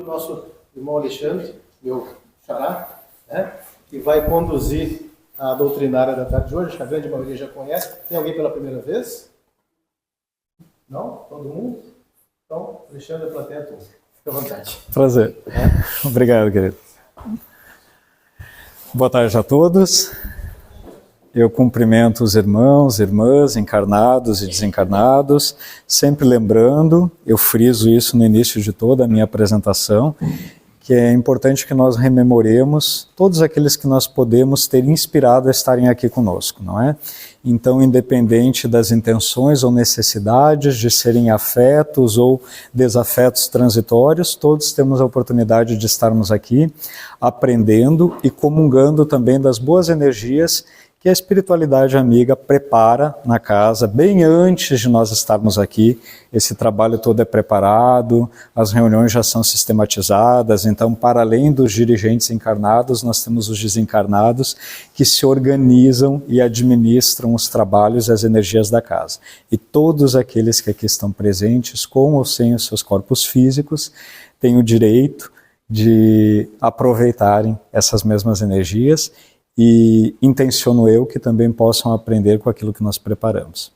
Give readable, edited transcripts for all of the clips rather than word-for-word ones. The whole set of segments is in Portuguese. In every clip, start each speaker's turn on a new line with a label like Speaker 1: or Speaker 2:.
Speaker 1: O nosso irmão Alexandre, meu xará, né, que vai conduzir a doutrinária da tarde de hoje, que a grande maioria já conhece. Tem alguém pela primeira vez? Não? Todo mundo? Então, Alexandre, a plateia toda. Fica à vontade.
Speaker 2: Prazer. Obrigado, querido. Boa tarde a todos. Eu cumprimento os irmãos, irmãs, encarnados e desencarnados, sempre lembrando, eu friso isso no início de toda a minha apresentação, que é importante que nós rememoremos todos aqueles que nós podemos ter inspirado a estarem aqui conosco, não é? Então, independente das intenções ou necessidades de serem afetos ou desafetos transitórios, todos temos a oportunidade de estarmos aqui aprendendo e comungando também das boas energias que a espiritualidade amiga prepara na casa, bem antes de nós estarmos aqui. Esse trabalho todo é preparado, as reuniões já são sistematizadas, então, para além dos dirigentes encarnados, nós temos os desencarnados que se organizam e administram os trabalhos e as energias da casa. E todos aqueles que aqui estão presentes, com ou sem os seus corpos físicos, têm o direito de aproveitarem essas mesmas energias e intenciono eu que também possam aprender com aquilo que nós preparamos.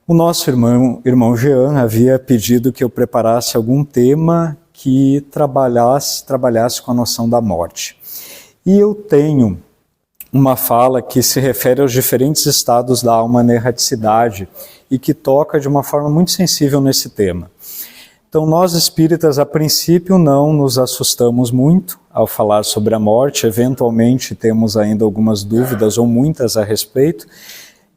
Speaker 2: O nosso irmão Jean havia pedido que eu preparasse algum tema que trabalhasse com a noção da morte. E eu tenho uma fala que se refere aos diferentes estados da alma na erraticidade e que toca de uma forma muito sensível nesse tema. Então, nós espíritas, a princípio, não nos assustamos muito ao falar sobre a morte, eventualmente temos ainda algumas dúvidas ou muitas a respeito,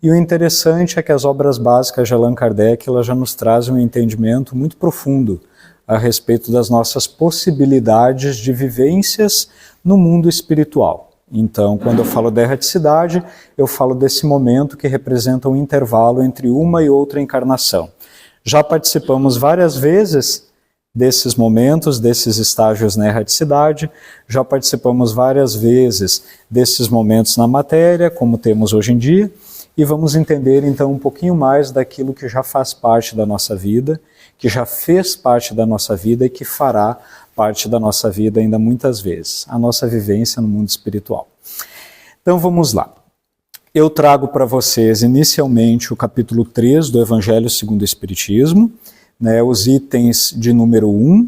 Speaker 2: e o interessante é que as obras básicas de Allan Kardec elas já nos trazem um entendimento muito profundo a respeito das nossas possibilidades de vivências no mundo espiritual. Então, quando eu falo da erraticidade, eu falo desse momento que representa um intervalo entre uma e outra encarnação. Já participamos várias vezes desses momentos, desses estágios na erraticidade, já participamos várias vezes desses momentos na matéria, como temos hoje em dia, e vamos entender então um pouquinho mais daquilo que já faz parte da nossa vida, que já fez parte da nossa vida e que fará parte da nossa vida ainda muitas vezes, a nossa vivência no mundo espiritual. Então vamos lá. Eu trago para vocês inicialmente o capítulo 3 do Evangelho segundo o Espiritismo, né, os itens de número 1,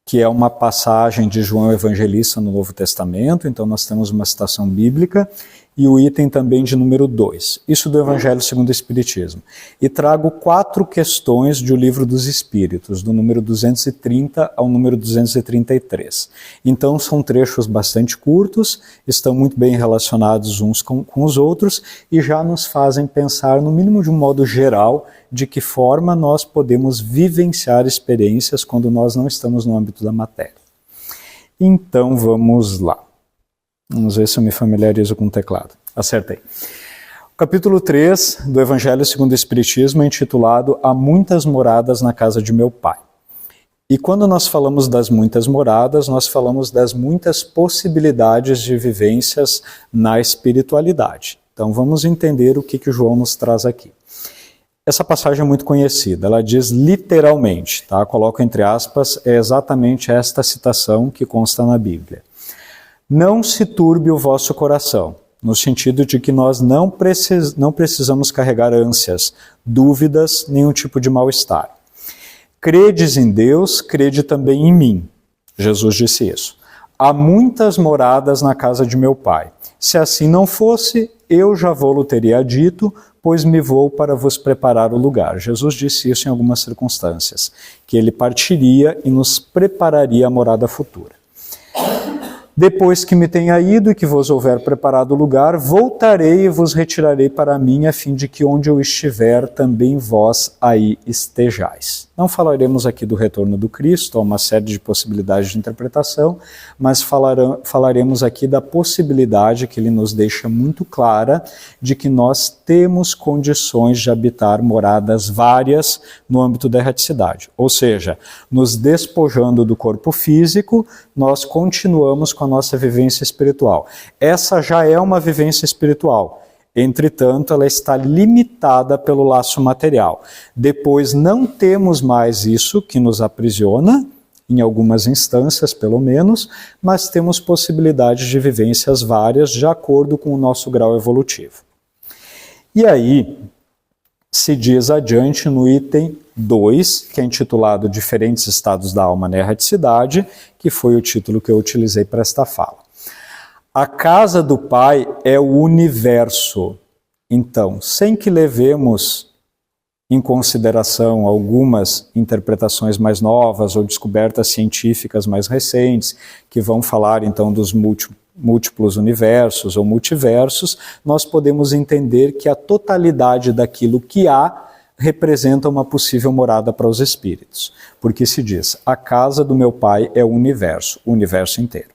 Speaker 2: que é uma passagem de João Evangelista no Novo Testamento, então nós temos uma citação bíblica, e o item também de número 2, isso do Evangelho segundo o Espiritismo. E trago 4 questões do Livro dos Espíritos, do número 230 ao número 233. Então são trechos bastante curtos, estão muito bem relacionados uns com os outros e já nos fazem pensar, no mínimo de um modo geral, de que forma nós podemos vivenciar experiências quando nós não estamos no âmbito da matéria. Então vamos lá. Vamos ver se eu me familiarizo com o teclado. Acertei. O capítulo 3 do Evangelho segundo o Espiritismo é intitulado Há muitas moradas na casa de meu Pai. E quando nós falamos das muitas moradas, nós falamos das muitas possibilidades de vivências na espiritualidade. Então vamos entender o que o João nos traz aqui. Essa passagem é muito conhecida, ela diz literalmente, tá? Coloco entre aspas, é exatamente esta citação que consta na Bíblia. Não se turbe o vosso coração, no sentido de que nós não precisamos carregar ânsias, dúvidas, nenhum tipo de mal-estar. Credes em Deus, crede também em mim. Jesus disse isso. Há muitas moradas na casa de meu Pai. Se assim não fosse, eu já vou-lo teria dito, pois me vou para vos preparar o lugar. Jesus disse isso em algumas circunstâncias, que ele partiria e nos prepararia a morada futura. Depois que me tenha ido e que vos houver preparado o lugar, voltarei e vos retirarei para mim, a fim de que onde eu estiver, também vós aí estejais. Não falaremos aqui do retorno do Cristo, há uma série de possibilidades de interpretação, mas falaremos aqui da possibilidade que ele nos deixa muito clara de que nós temos condições de habitar moradas várias no âmbito da erraticidade. Ou seja, nos despojando do corpo físico, nós continuamos com a nossa vivência espiritual. Essa já é uma vivência espiritual. Entretanto, ela está limitada pelo laço material. Depois não temos mais isso que nos aprisiona em algumas instâncias pelo menos, mas temos possibilidades de vivências várias de acordo com o nosso grau evolutivo. E aí, se diz adiante no item 2, que é intitulado Diferentes Estados da Alma na Erraticidade, que foi o título que eu utilizei para esta fala. A casa do Pai é o universo. Então, sem que levemos em consideração algumas interpretações mais novas ou descobertas científicas mais recentes, que vão falar então dos múltiplos universos ou multiversos, nós podemos entender que a totalidade daquilo que há representa uma possível morada para os espíritos. Porque se diz, a casa do meu Pai é o universo inteiro.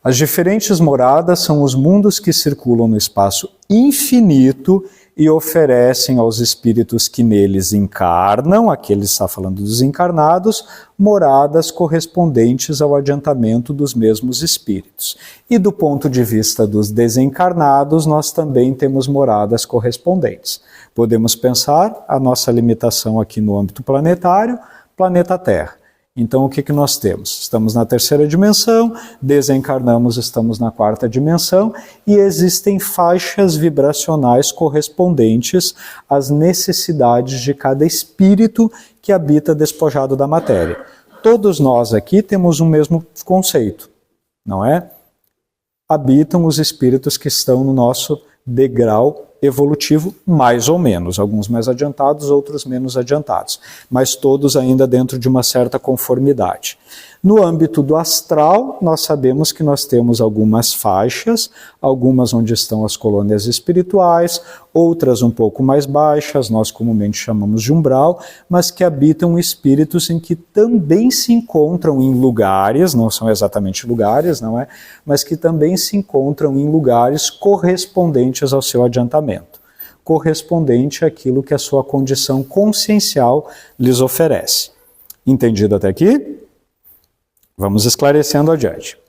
Speaker 2: As diferentes moradas são os mundos que circulam no espaço infinito e oferecem aos espíritos que neles encarnam, aqui ele está falando dos encarnados, moradas correspondentes ao adiantamento dos mesmos espíritos. E do ponto de vista dos desencarnados, nós também temos moradas correspondentes. Podemos pensar a nossa limitação aqui no âmbito planetário, planeta Terra. Então, o que nós temos? Estamos na terceira dimensão, desencarnamos, estamos na quarta dimensão, e existem faixas vibracionais correspondentes às necessidades de cada espírito que habita despojado da matéria. Todos nós aqui temos o mesmo conceito, não é? Habitam os espíritos que estão no nosso degrau evolutivo, mais ou menos, alguns mais adiantados, outros menos adiantados, mas todos ainda dentro de uma certa conformidade. No âmbito do astral, nós sabemos que nós temos algumas faixas, algumas onde estão as colônias espirituais, outras um pouco mais baixas, nós comumente chamamos de umbral, mas que habitam espíritos em que também se encontram em lugares, não são exatamente lugares, não é? Mas que também se encontram em lugares correspondentes ao seu adiantamento, correspondente àquilo que a sua condição consciencial lhes oferece. Entendido até aqui? Vamos esclarecendo adiante.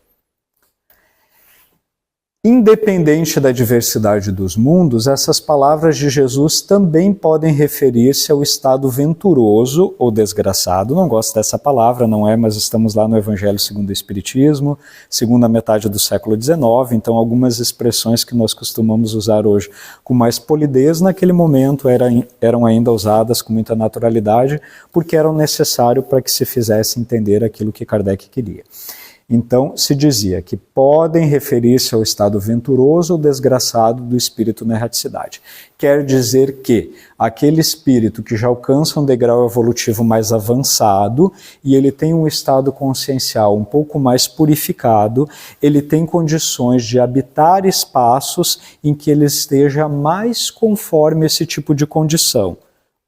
Speaker 2: Independente da diversidade dos mundos, essas palavras de Jesus também podem referir-se ao estado venturoso ou desgraçado. Não gosto dessa palavra, não é? Mas estamos lá no Evangelho segundo o Espiritismo, segunda metade do século XIX, então algumas expressões que nós costumamos usar hoje com mais polidez, naquele momento eram ainda usadas com muita naturalidade, porque eram necessárias para que se fizesse entender aquilo que Kardec queria. Então, se dizia que podem referir-se ao estado venturoso ou desgraçado do espírito na erraticidade. Quer dizer que aquele espírito que já alcança um degrau evolutivo mais avançado e ele tem um estado consciencial um pouco mais purificado, ele tem condições de habitar espaços em que ele esteja mais conforme esse tipo de condição.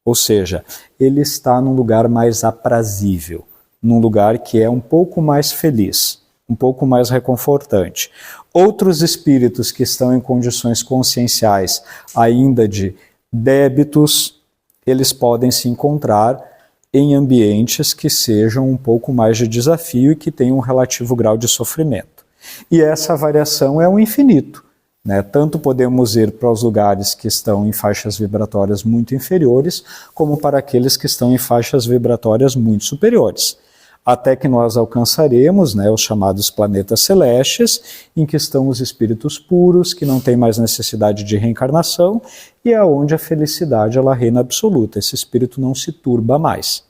Speaker 2: Ou seja, ele está num lugar mais aprazível, num lugar que é um pouco mais feliz, um pouco mais reconfortante. Outros espíritos que estão em condições conscienciais ainda de débitos, eles podem se encontrar em ambientes que sejam um pouco mais de desafio e que tenham um relativo grau de sofrimento. E essa variação é o infinito, né? Tanto podemos ir para os lugares que estão em faixas vibratórias muito inferiores, como para aqueles que estão em faixas vibratórias muito superiores. Até que nós alcançaremos, né, os chamados planetas celestes, em que estão os espíritos puros, que não têm mais necessidade de reencarnação, e é onde a felicidade ela reina absoluta. Esse espírito não se turba mais.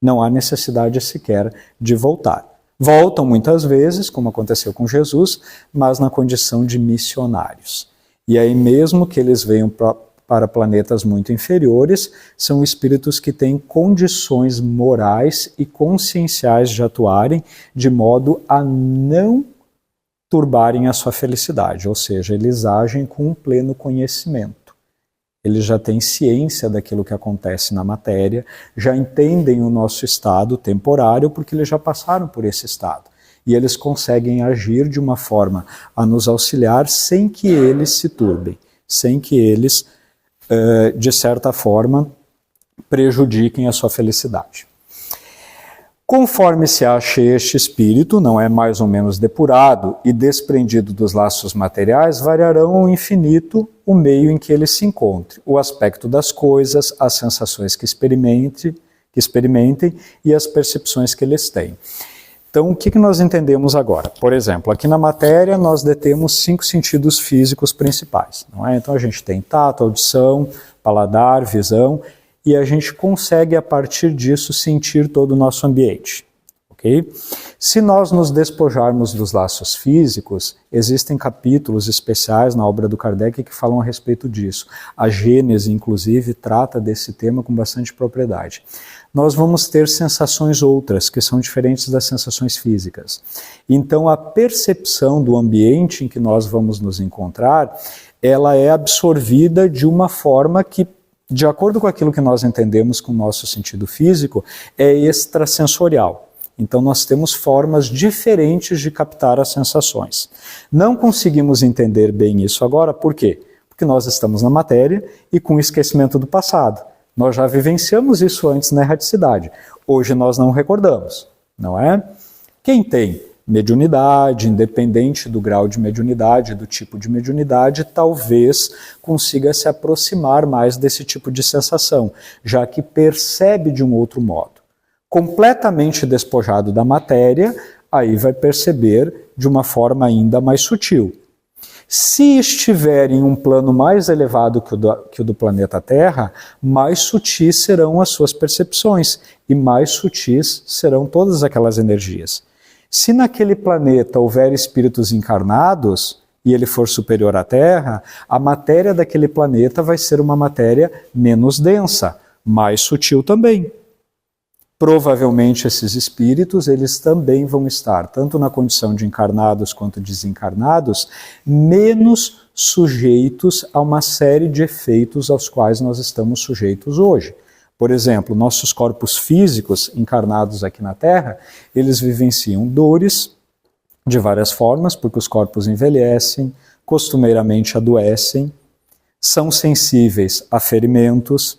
Speaker 2: Não há necessidade sequer de voltar. Voltam muitas vezes, como aconteceu com Jesus, mas na condição de missionários. E aí mesmo que eles venham para planetas muito inferiores, são espíritos que têm condições morais e conscienciais de atuarem de modo a não turbarem a sua felicidade, ou seja, eles agem com um pleno conhecimento. Eles já têm ciência daquilo que acontece na matéria, já entendem o nosso estado temporário, porque eles já passaram por esse estado. E eles conseguem agir de uma forma a nos auxiliar sem que eles se turbem, sem que eles de certa forma, prejudiquem a sua felicidade. Conforme se ache este espírito, não é mais ou menos depurado e desprendido dos laços materiais, variarão ao infinito o meio em que ele se encontre, o aspecto das coisas, as sensações que experimentem e as percepções que eles têm. Então, o que nós entendemos agora? Por exemplo, aqui na matéria nós detemos 5 sentidos físicos principais, não é? Então a gente tem tato, audição, paladar, visão, e a gente consegue a partir disso sentir todo o nosso ambiente. Okay? Se nós nos despojarmos dos laços físicos, existem capítulos especiais na obra do Kardec que falam a respeito disso. A Gênese, inclusive, trata desse tema com bastante propriedade. Nós vamos ter sensações outras, que são diferentes das sensações físicas. Então, a percepção do ambiente em que nós vamos nos encontrar, ela é absorvida de uma forma que, de acordo com aquilo que nós entendemos com o nosso sentido físico, é extrasensorial. Então nós temos formas diferentes de captar as sensações. Não conseguimos entender bem isso agora, por quê? Porque nós estamos na matéria e com o esquecimento do passado. Nós já vivenciamos isso antes na erraticidade. Hoje nós não recordamos, não é? Quem tem mediunidade, independente do grau de mediunidade, do tipo de mediunidade, talvez consiga se aproximar mais desse tipo de sensação, já que percebe de um outro modo. Completamente despojado da matéria, aí vai perceber de uma forma ainda mais sutil. Se estiver em um plano mais elevado que o do planeta Terra, mais sutis serão as suas percepções e mais sutis serão todas aquelas energias. Se naquele planeta houver espíritos encarnados e ele for superior à Terra, a matéria daquele planeta vai ser uma matéria menos densa, mais sutil também. Provavelmente esses espíritos, eles também vão estar, tanto na condição de encarnados quanto desencarnados, menos sujeitos a uma série de efeitos aos quais nós estamos sujeitos hoje. Por exemplo, nossos corpos físicos encarnados aqui na Terra, eles vivenciam dores de várias formas, porque os corpos envelhecem, costumeiramente adoecem, são sensíveis a ferimentos,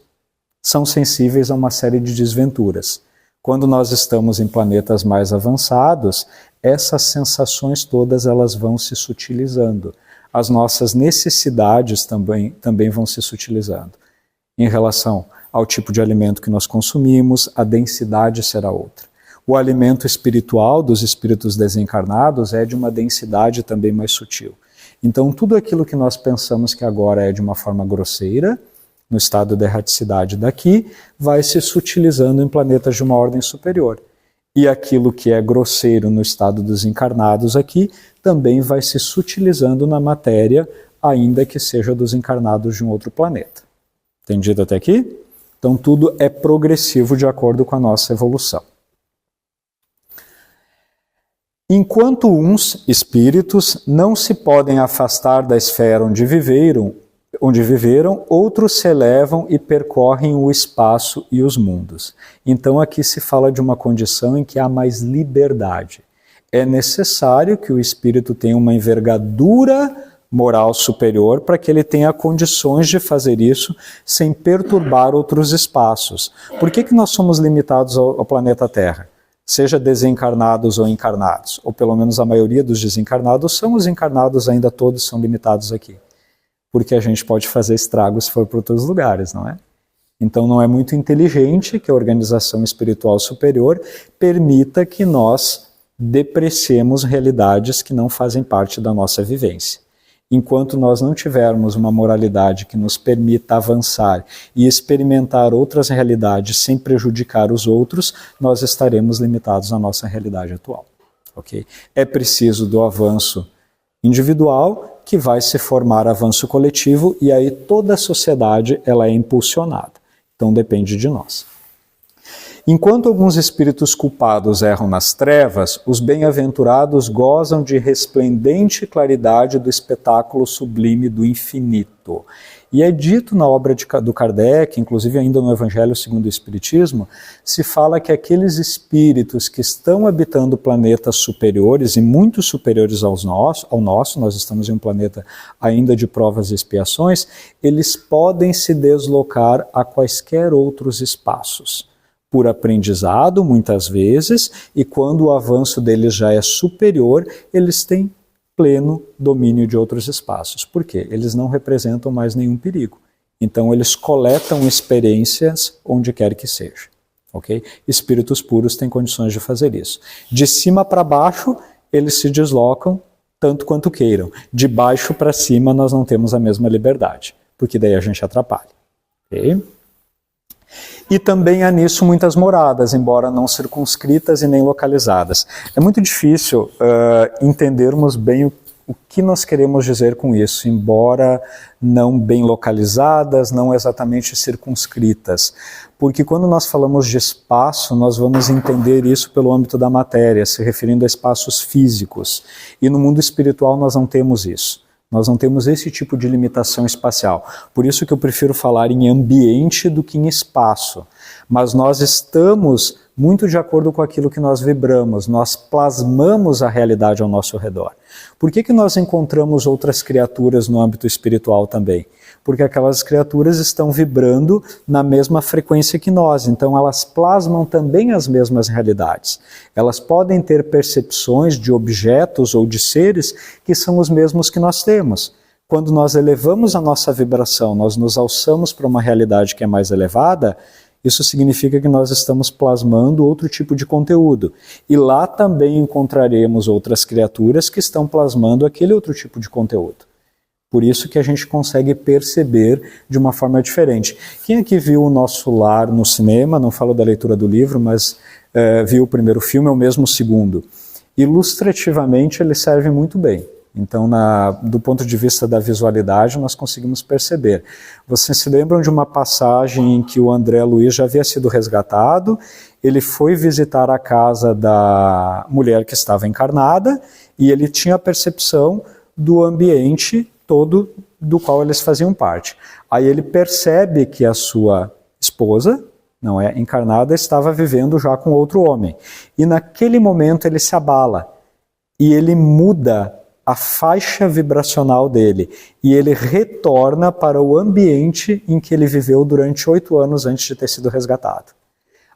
Speaker 2: são sensíveis a uma série de desventuras. Quando nós estamos em planetas mais avançados, essas sensações todas elas vão se sutilizando. As nossas necessidades também vão se sutilizando. Em relação ao tipo de alimento que nós consumimos, a densidade será outra. O alimento espiritual dos espíritos desencarnados é de uma densidade também mais sutil. Então, tudo aquilo que nós pensamos que agora é de uma forma grosseira, no estado de erraticidade daqui, vai se sutilizando em planetas de uma ordem superior. E aquilo que é grosseiro no estado dos encarnados aqui, também vai se sutilizando na matéria, ainda que seja dos encarnados de um outro planeta. Entendido até aqui? Então tudo é progressivo de acordo com a nossa evolução. Enquanto uns espíritos não se podem afastar da esfera onde viveram, outros se elevam e percorrem o espaço e os mundos. Então aqui se fala de uma condição em que há mais liberdade. É necessário que o espírito tenha uma envergadura moral superior para que ele tenha condições de fazer isso sem perturbar outros espaços. Por que nós somos limitados ao planeta Terra? Seja desencarnados ou encarnados, ou pelo menos a maioria dos desencarnados são, os encarnados ainda todos são limitados aqui. Porque a gente pode fazer estragos se for para outros lugares, não é? Então não é muito inteligente que a organização espiritual superior permita que nós depreciemos realidades que não fazem parte da nossa vivência. Enquanto nós não tivermos uma moralidade que nos permita avançar e experimentar outras realidades sem prejudicar os outros, nós estaremos limitados à nossa realidade atual. Okay? É preciso do avanço individual que vai se formar avanço coletivo e aí toda a sociedade ela é impulsionada. Então depende de nós. Enquanto alguns espíritos culpados erram nas trevas, os bem-aventurados gozam de resplendente claridade do espetáculo sublime do infinito. E é dito na obra do Kardec, inclusive ainda no Evangelho segundo o Espiritismo, se fala que aqueles espíritos que estão habitando planetas superiores e muito superiores ao nosso, nós estamos em um planeta ainda de provas e expiações, eles podem se deslocar a quaisquer outros espaços. Por aprendizado, muitas vezes, e quando o avanço deles já é superior, eles têm pleno domínio de outros espaços. Por quê? Eles não representam mais nenhum perigo. Então, eles coletam experiências onde quer que seja. ok? Espíritos puros têm condições de fazer isso. De cima para baixo, eles se deslocam tanto quanto queiram. De baixo para cima, nós não temos a mesma liberdade, porque daí a gente atrapalha. Okay? E também há nisso muitas moradas, embora não circunscritas e nem localizadas. É muito difícil entendermos bem o que nós queremos dizer com isso, embora não bem localizadas, não exatamente circunscritas. Porque quando nós falamos de espaço, nós vamos entender isso pelo âmbito da matéria, se referindo a espaços físicos. E no mundo espiritual nós não temos isso. Nós não temos esse tipo de limitação espacial. Por isso que eu prefiro falar em ambiente do que em espaço. Mas nós estamos muito de acordo com aquilo que nós vibramos, nós plasmamos a realidade ao nosso redor. Por que nós encontramos outras criaturas no âmbito espiritual também? Porque aquelas criaturas estão vibrando na mesma frequência que nós, então elas plasmam também as mesmas realidades. Elas podem ter percepções de objetos ou de seres que são os mesmos que nós temos. Quando nós elevamos a nossa vibração, nós nos alçamos para uma realidade que é mais elevada, isso significa que nós estamos plasmando outro tipo de conteúdo. E lá também encontraremos outras criaturas que estão plasmando aquele outro tipo de conteúdo. Por isso que a gente consegue perceber de uma forma diferente. Quem aqui viu o Nosso Lar no cinema, não falo da leitura do livro, mas viu o primeiro filme, é o mesmo segundo. Ilustrativamente ele serve muito bem. Então, do ponto de vista da visualidade, nós conseguimos perceber. Vocês se lembram de uma passagem em que o André Luiz já havia sido resgatado, ele foi visitar a casa da mulher que estava encarnada e ele tinha a percepção do ambiente todo do qual eles faziam parte. Aí ele percebe que a sua esposa, não é encarnada, estava vivendo já com outro homem. E naquele momento ele se abala e ele muda a faixa vibracional dele, e ele retorna para o ambiente em que ele viveu durante 8 anos antes de ter sido resgatado.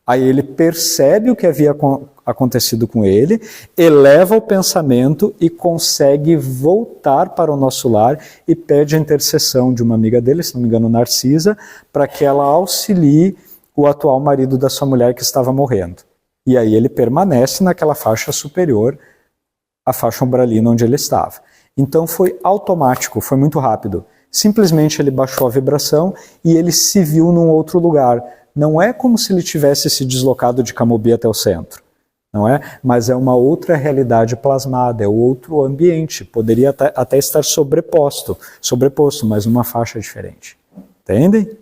Speaker 2: Aí ele percebe o que havia acontecido com ele, eleva o pensamento e consegue voltar para o Nosso Lar e pede a intercessão de uma amiga dele, se não me engano, Narcisa, para que ela auxilie o atual marido da sua mulher que estava morrendo. E aí ele permanece naquela faixa superior, a faixa umbralina onde ele estava. Então foi automático, foi muito rápido. Simplesmente ele baixou a vibração e ele se viu num outro lugar. Não é como se ele tivesse se deslocado de Camobi até o centro, não é? Mas é uma outra realidade plasmada, é outro ambiente. Poderia até estar sobreposto, mas numa faixa diferente. Entendem?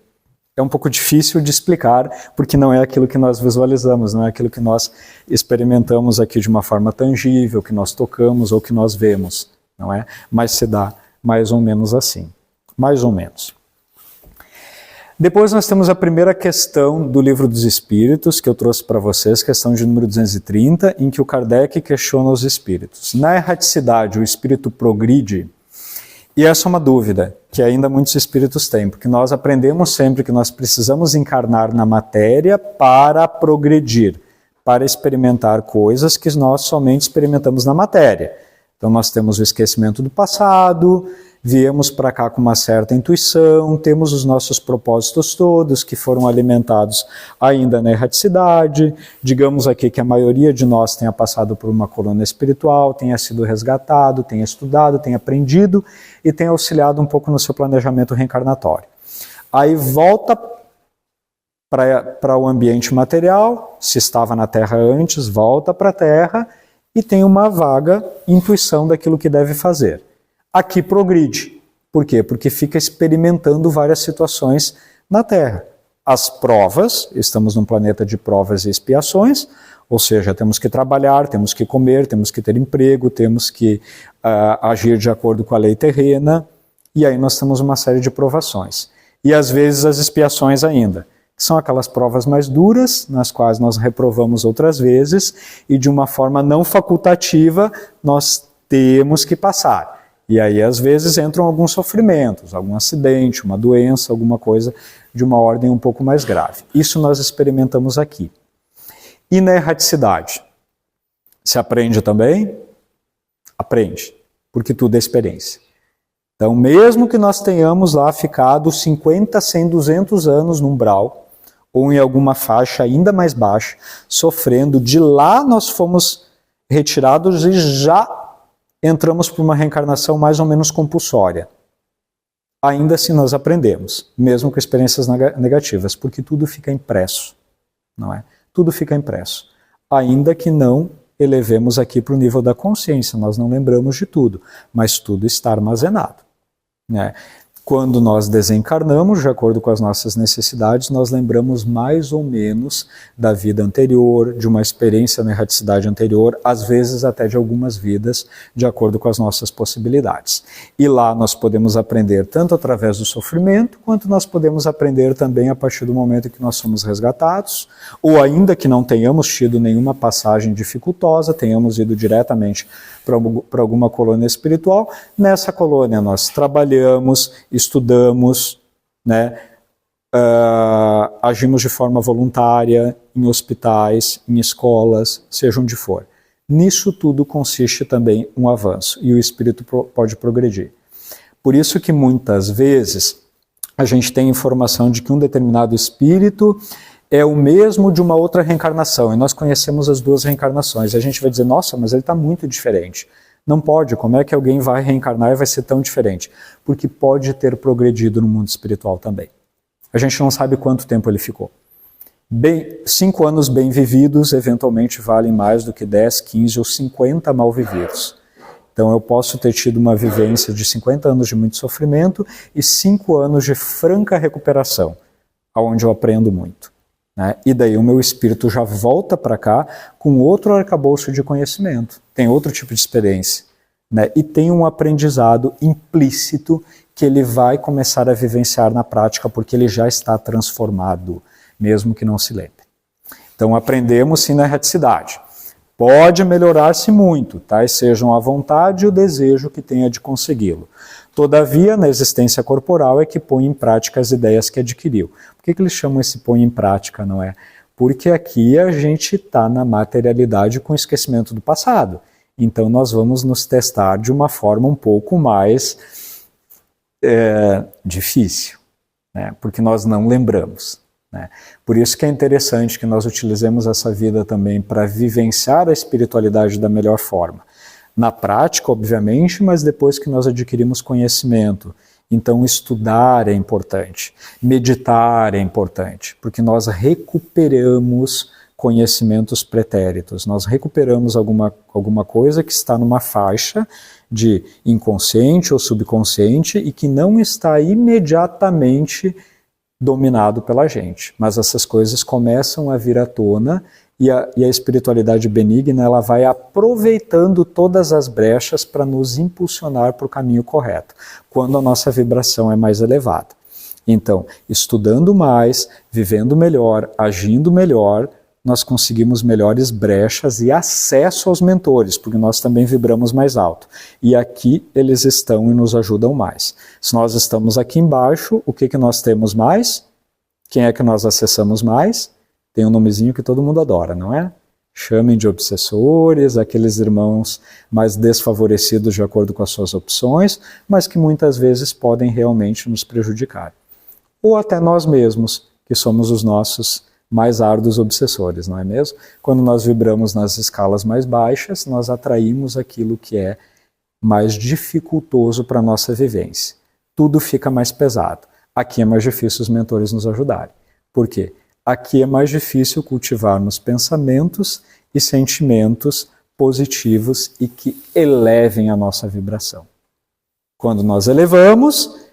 Speaker 2: É um pouco difícil de explicar, porque não é aquilo que nós visualizamos, não é aquilo que nós experimentamos aqui de uma forma tangível, que nós tocamos ou que nós vemos, não é? Mas se dá mais ou menos assim. Mais ou menos. Depois nós temos a primeira questão do Livro dos Espíritos, que eu trouxe para vocês, questão de número 230, em que o Kardec questiona os espíritos. Na erraticidade, o espírito progride? E essa é uma dúvida que ainda muitos espíritos têm, porque nós aprendemos sempre que nós precisamos encarnar na matéria para progredir, para experimentar coisas que nós somente experimentamos na matéria. Então nós temos o esquecimento do passado, viemos para cá com uma certa intuição, temos os nossos propósitos todos que foram alimentados ainda na erraticidade, digamos aqui que a maioria de nós tenha passado por uma coluna espiritual, tenha sido resgatado, tenha estudado, tenha aprendido e tenha auxiliado um pouco no seu planejamento reencarnatório. Aí volta para o ambiente material, se estava na Terra antes, volta para a Terra e tem uma vaga intuição daquilo que deve fazer. Aqui progride. Por quê? Porque fica experimentando várias situações na Terra. As provas, estamos num planeta de provas e expiações, ou seja, temos que trabalhar, temos que comer, temos que ter emprego, temos que agir de acordo com a lei terrena, e aí nós temos uma série de provações. E às vezes as expiações ainda, que são aquelas provas mais duras, nas quais nós reprovamos outras vezes, e de uma forma não facultativa nós temos que passar. E aí, às vezes, entram alguns sofrimentos, algum acidente, uma doença, alguma coisa de uma ordem um pouco mais grave. Isso nós experimentamos aqui. E na erraticidade? Se aprende também? Aprende, porque tudo é experiência. Então, mesmo que nós tenhamos lá ficado 50, 100, 200 anos no umbral, ou em alguma faixa ainda mais baixa, sofrendo. De lá nós fomos retirados e já entramos para uma reencarnação mais ou menos compulsória. Ainda assim nós aprendemos, mesmo com experiências negativas, porque tudo fica impresso, não é? Tudo fica impresso. Ainda que não elevemos aqui para o nível da consciência, nós não lembramos de tudo, mas tudo está armazenado, né? Quando nós desencarnamos, de acordo com as nossas necessidades, nós lembramos mais ou menos da vida anterior, de uma experiência na erraticidade anterior, às vezes até de algumas vidas, de acordo com as nossas possibilidades. E lá nós podemos aprender tanto através do sofrimento, quanto nós podemos aprender também a partir do momento em que nós somos resgatados, ou ainda que não tenhamos tido nenhuma passagem dificultosa, tenhamos ido diretamente para alguma colônia espiritual. Nessa colônia nós trabalhamos, estudamos, né, agimos de forma voluntária em hospitais, em escolas, seja onde for. Nisso tudo consiste também um avanço e o espírito pode progredir. Por isso que muitas vezes a gente tem informação de que um determinado espírito é o mesmo de uma outra reencarnação, e nós conhecemos as duas reencarnações, e a gente vai dizer, nossa, mas ele está muito diferente. Não pode, como é que alguém vai reencarnar e vai ser tão diferente? Porque pode ter progredido no mundo espiritual também. A gente não sabe quanto tempo ele ficou. 5 anos bem vividos, eventualmente, valem mais do que 10, 15 ou 50 mal vividos. Então eu posso ter tido uma vivência de 50 anos de muito sofrimento e 5 anos de franca recuperação, onde eu aprendo muito, né? E daí o meu espírito já volta para cá com outro arcabouço de conhecimento, tem outro tipo de experiência, né? E tem um aprendizado implícito que ele vai começar a vivenciar na prática, porque ele já está transformado, mesmo que não se lembre. Então aprendemos sim na erraticidade. Pode melhorar-se muito, tais sejam a vontade e o desejo que tenha de consegui-lo. Todavia, na existência corporal é que põe em prática as ideias que adquiriu. Por que eles chamam esse põe em prática, não é? Porque aqui a gente está na materialidade com o esquecimento do passado. Então nós vamos nos testar de uma forma um pouco mais difícil, né? Porque nós não lembramos, né? Por isso que é interessante que nós utilizemos essa vida também para vivenciar a espiritualidade da melhor forma. Na prática, obviamente, mas depois que nós adquirimos conhecimento. Então estudar é importante, meditar é importante, porque nós recuperamos conhecimentos pretéritos, nós recuperamos alguma coisa que está numa faixa de inconsciente ou subconsciente e que não está imediatamente dominado pela gente, mas essas coisas começam a vir à tona e a espiritualidade benigna ela vai aproveitando todas as brechas para nos impulsionar para o caminho correto, quando a nossa vibração é mais elevada. Então, estudando mais, vivendo melhor, agindo melhor, nós conseguimos melhores brechas e acesso aos mentores, porque nós também vibramos mais alto. E aqui eles estão e nos ajudam mais. Se nós estamos aqui embaixo, o que nós temos mais? Quem é que nós acessamos mais? Tem um nomezinho que todo mundo adora, não é? Chamem de obsessores, aqueles irmãos mais desfavorecidos de acordo com as suas opções, mas que muitas vezes podem realmente nos prejudicar. Ou até nós mesmos, que somos os nossos mais árduos obsessores, não é mesmo? Quando nós vibramos nas escalas mais baixas, nós atraímos aquilo que é mais dificultoso para a nossa vivência. Tudo fica mais pesado. Aqui é mais difícil os mentores nos ajudarem. Por quê? Aqui é mais difícil cultivarmos pensamentos e sentimentos positivos e que elevem a nossa vibração. Quando nós elevamos,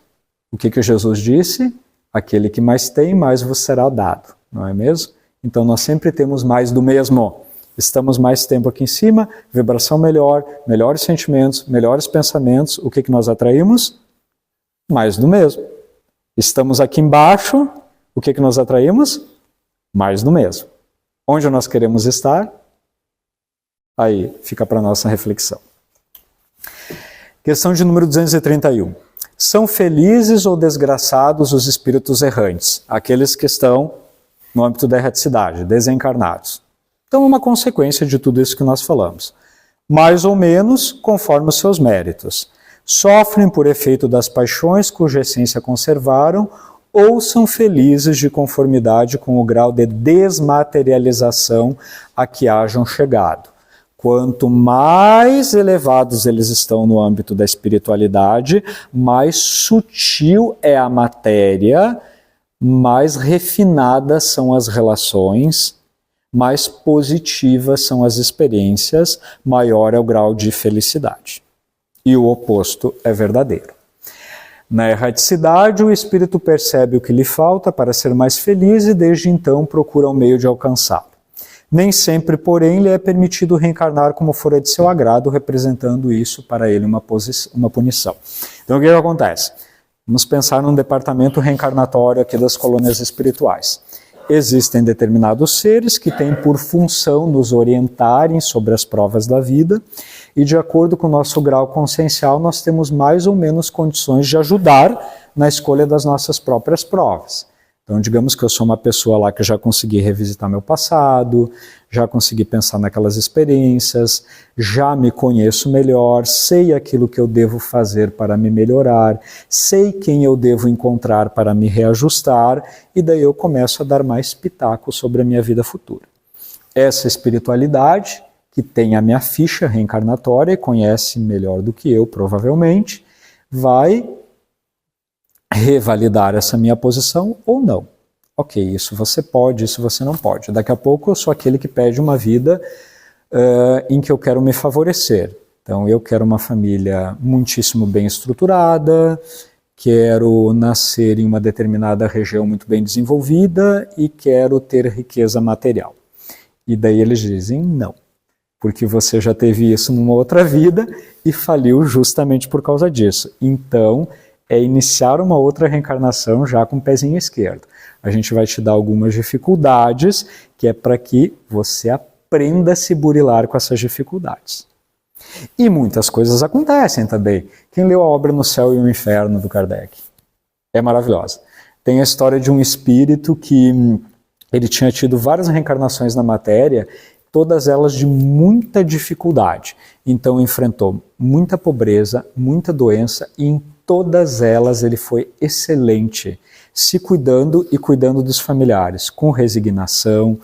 Speaker 2: o que Jesus disse? Aquele que mais tem, mais vos será dado, não é mesmo? Então nós sempre temos mais do mesmo. Estamos mais tempo aqui em cima, vibração melhor, melhores sentimentos, melhores pensamentos. O que nós atraímos? Mais do mesmo. Estamos aqui embaixo, o que nós atraímos? Mais do mesmo. Onde nós queremos estar? Aí fica para a nossa reflexão. Questão de número 231. São felizes ou desgraçados os espíritos errantes? Aqueles que estão no âmbito da erraticidade, desencarnados. Então, uma consequência de tudo isso que nós falamos. Mais ou menos conforme os seus méritos. Sofrem por efeito das paixões cuja essência conservaram ou são felizes de conformidade com o grau de desmaterialização a que hajam chegado. Quanto mais elevados eles estão no âmbito da espiritualidade, mais sutil é a matéria, mais refinadas são as relações, mais positivas são as experiências, maior é o grau de felicidade. E o oposto é verdadeiro. Na erraticidade, o espírito percebe o que lhe falta para ser mais feliz e desde então procura um meio de alcançá-lo. Nem sempre, porém, lhe é permitido reencarnar como fora de seu agrado, representando isso para ele uma punição. Então o que acontece? Vamos pensar num departamento reencarnatório aqui das colônias espirituais. Existem determinados seres que têm por função nos orientarem sobre as provas da vida e, de acordo com o nosso grau consciencial, nós temos mais ou menos condições de ajudar na escolha das nossas próprias provas. Então, digamos que eu sou uma pessoa lá que já consegui revisitar meu passado, já consegui pensar naquelas experiências, já me conheço melhor, sei aquilo que eu devo fazer para me melhorar, sei quem eu devo encontrar para me reajustar, e daí eu começo a dar mais pitaco sobre a minha vida futura. Essa espiritualidade, que tem a minha ficha reencarnatória e conhece melhor do que eu, provavelmente, vai revalidar essa minha posição ou não. Ok, isso você pode, isso você não pode. Daqui a pouco eu sou aquele que pede uma vida em que eu quero me favorecer. Então eu quero uma família muitíssimo bem estruturada, quero nascer em uma determinada região muito bem desenvolvida e quero ter riqueza material. E daí eles dizem não, porque você já teve isso numa outra vida e faliu justamente por causa disso. Então é iniciar uma outra reencarnação já com o pezinho esquerdo. A gente vai te dar algumas dificuldades, que é para que você aprenda a se burilar com essas dificuldades. E muitas coisas acontecem também. Quem leu a obra No Céu e o Inferno, do Kardec? É maravilhosa. Tem a história de um espírito que ele tinha tido várias reencarnações na matéria, todas elas de muita dificuldade. Então enfrentou muita pobreza, muita doença, e em todas elas ele foi excelente, se cuidando e cuidando dos familiares, com resignação,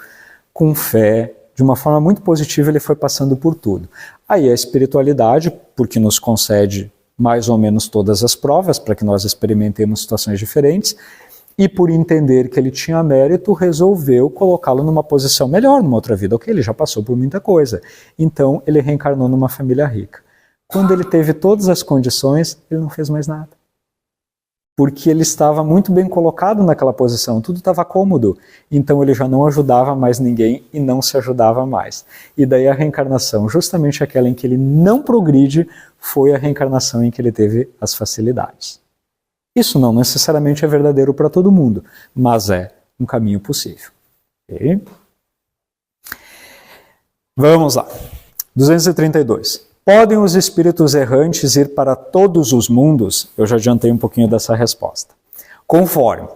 Speaker 2: com fé, de uma forma muito positiva ele foi passando por tudo. Aí a espiritualidade, porque nos concede mais ou menos todas as provas para que nós experimentemos situações diferentes, e por entender que ele tinha mérito, resolveu colocá-lo numa posição melhor, numa outra vida. Ok, ele já passou por muita coisa. Então ele reencarnou numa família rica. Quando ele teve todas as condições, ele não fez mais nada. Porque ele estava muito bem colocado naquela posição, tudo estava cômodo. Então ele já não ajudava mais ninguém e não se ajudava mais. E daí a reencarnação, justamente aquela em que ele não progride, foi a reencarnação em que ele teve as facilidades. Isso não necessariamente é verdadeiro para todo mundo, mas é um caminho possível. Okay? Vamos lá. 232. Podem os espíritos errantes ir para todos os mundos? Eu já adiantei um pouquinho dessa resposta. Conforme.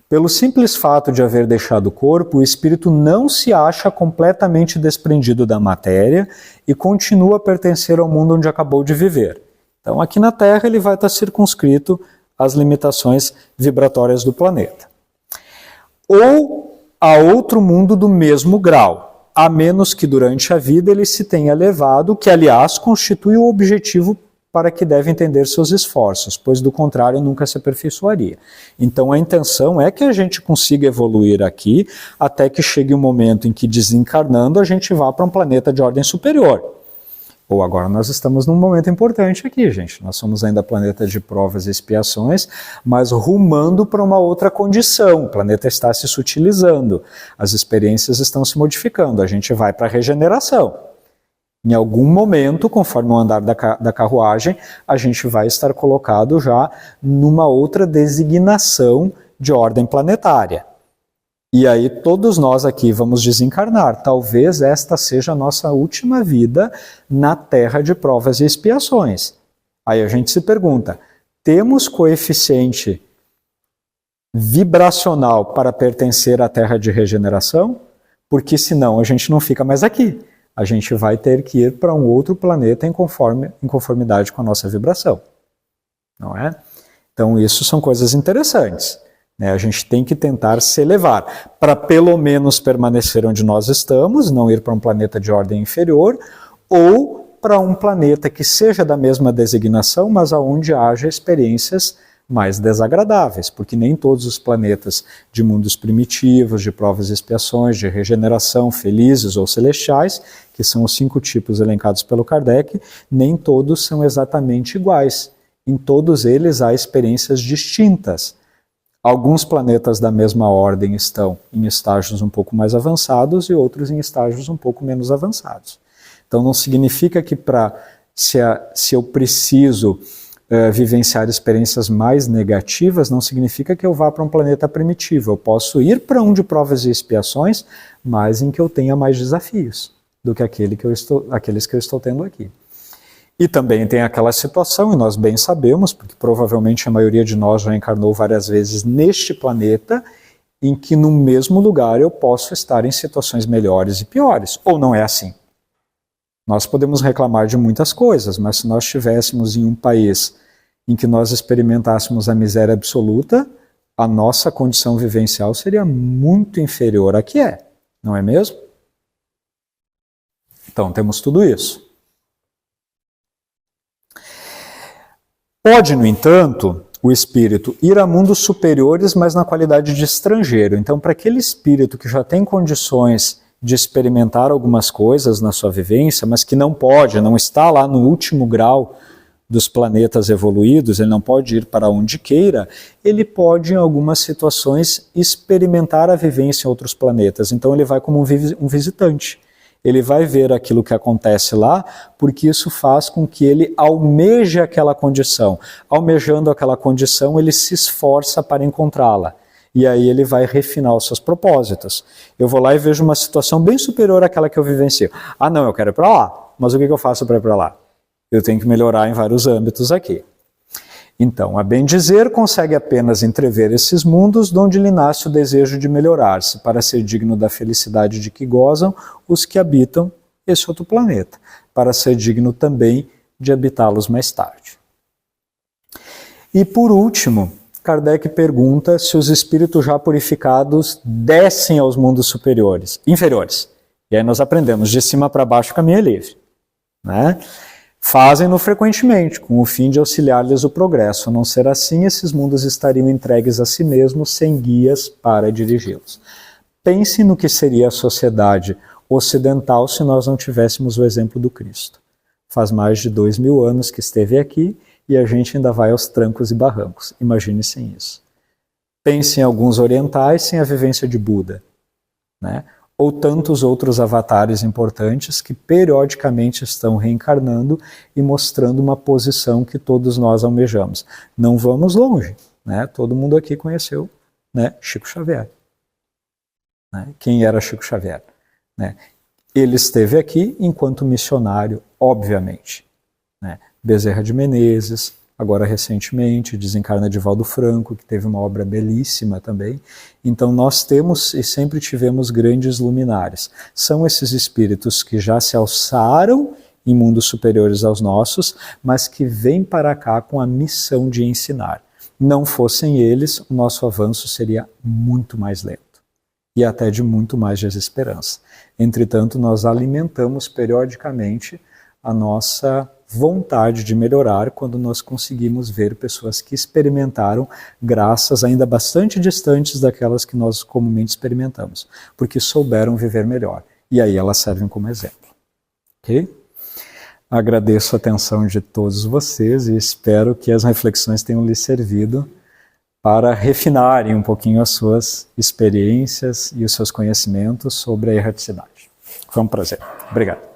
Speaker 2: Pelo simples fato de haver deixado o corpo, o espírito não se acha completamente desprendido da matéria e continua a pertencer ao mundo onde acabou de viver. Então aqui na Terra ele vai estar circunscrito às limitações vibratórias do planeta. Ou a outro mundo do mesmo grau, a menos que durante a vida ele se tenha elevado, que aliás constitui o objetivo para que deve entender seus esforços, pois do contrário nunca se aperfeiçoaria. Então a intenção é que a gente consiga evoluir aqui até que chegue o momento em que, desencarnando, a gente vá para um planeta de ordem superior. Ou agora nós estamos num momento importante aqui, gente. Nós somos ainda planeta de provas e expiações, mas rumando para uma outra condição. O planeta está se sutilizando, as experiências estão se modificando, a gente vai para a regeneração. Em algum momento, conforme o andar da carruagem, a gente vai estar colocado já numa outra designação de ordem planetária. E aí todos nós aqui vamos desencarnar. Talvez esta seja a nossa última vida na Terra de provas e expiações. Aí a gente se pergunta, temos coeficiente vibracional para pertencer à Terra de regeneração? Porque senão a gente não fica mais aqui. A gente vai ter que ir para um outro planeta em conformidade com a nossa vibração. Não é? Então isso são coisas interessantes. A gente tem que tentar se elevar, para pelo menos permanecer onde nós estamos, não ir para um planeta de ordem inferior, ou para um planeta que seja da mesma designação, mas aonde haja experiências mais desagradáveis, porque nem todos os planetas de mundos primitivos, de provas e expiações, de regeneração, felizes ou celestiais, que são os 5 tipos elencados pelo Kardec, nem todos são exatamente iguais. Em todos eles há experiências distintas. Alguns planetas da mesma ordem estão em estágios um pouco mais avançados e outros em estágios um pouco menos avançados. Então não significa que se eu preciso vivenciar experiências mais negativas, não significa que eu vá para um planeta primitivo. Eu posso ir para um de provas e expiações, mas em que eu tenha mais desafios do que aqueles que eu estou tendo aqui. E também tem aquela situação, e nós bem sabemos, porque provavelmente a maioria de nós já encarnou várias vezes neste planeta, em que no mesmo lugar eu posso estar em situações melhores e piores. Ou não é assim? Nós podemos reclamar de muitas coisas, mas se nós estivéssemos em um país em que nós experimentássemos a miséria absoluta, a nossa condição vivencial seria muito inferior à que é, não é mesmo? Então temos tudo isso. Pode, no entanto, o espírito ir a mundos superiores, mas na qualidade de estrangeiro. Então, para aquele espírito que já tem condições de experimentar algumas coisas na sua vivência, mas que não pode, não está lá no último grau dos planetas evoluídos, ele não pode ir para onde queira, ele pode, em algumas situações, experimentar a vivência em outros planetas. Então, ele vai como um visitante. Ele vai ver aquilo que acontece lá, porque isso faz com que ele almeje aquela condição. Almejando aquela condição, ele se esforça para encontrá-la. E aí ele vai refinar os seus propósitos. Eu vou lá e vejo uma situação bem superior àquela que eu vivencio. Ah, não, eu quero ir para lá. Mas o que eu faço para ir para lá? Eu tenho que melhorar em vários âmbitos aqui. Então, a bem dizer, consegue apenas entrever esses mundos de onde lhe nasce o desejo de melhorar-se, para ser digno da felicidade de que gozam os que habitam esse outro planeta, para ser digno também de habitá-los mais tarde. E por último, Kardec pergunta se os espíritos já purificados descem aos mundos inferiores. E aí nós aprendemos, de cima para baixo o caminho é livre, né? Fazem-no frequentemente, com o fim de auxiliar-lhes o progresso. A não ser assim, esses mundos estariam entregues a si mesmos, sem guias para dirigi-los. Pense no que seria a sociedade ocidental se nós não tivéssemos o exemplo do Cristo. Faz mais de 2000 anos que esteve aqui e a gente ainda vai aos trancos e barrancos. Imagine sem isso. Pense em alguns orientais sem a vivência de Buda, né? Ou tantos outros avatares importantes que periodicamente estão reencarnando e mostrando uma posição que todos nós almejamos. Não vamos longe, né? Todo mundo aqui conheceu, né, Chico Xavier. Né? Quem era Chico Xavier? Né? Ele esteve aqui enquanto missionário, obviamente. Né? Bezerra de Menezes, agora recentemente, desencarna Divaldo Franco, que teve uma obra belíssima também. Então nós temos e sempre tivemos grandes luminares. São esses espíritos que já se alçaram em mundos superiores aos nossos, mas que vêm para cá com a missão de ensinar. Não fossem eles, o nosso avanço seria muito mais lento e até de muito mais desesperança. Entretanto, nós alimentamos periodicamente a nossa vontade de melhorar quando nós conseguimos ver pessoas que experimentaram graças ainda bastante distantes daquelas que nós comumente experimentamos, porque souberam viver melhor. E aí elas servem como exemplo. Ok? Agradeço a atenção de todos vocês e espero que as reflexões tenham lhes servido para refinarem um pouquinho as suas experiências e os seus conhecimentos sobre a erraticidade. Foi um prazer. Obrigado.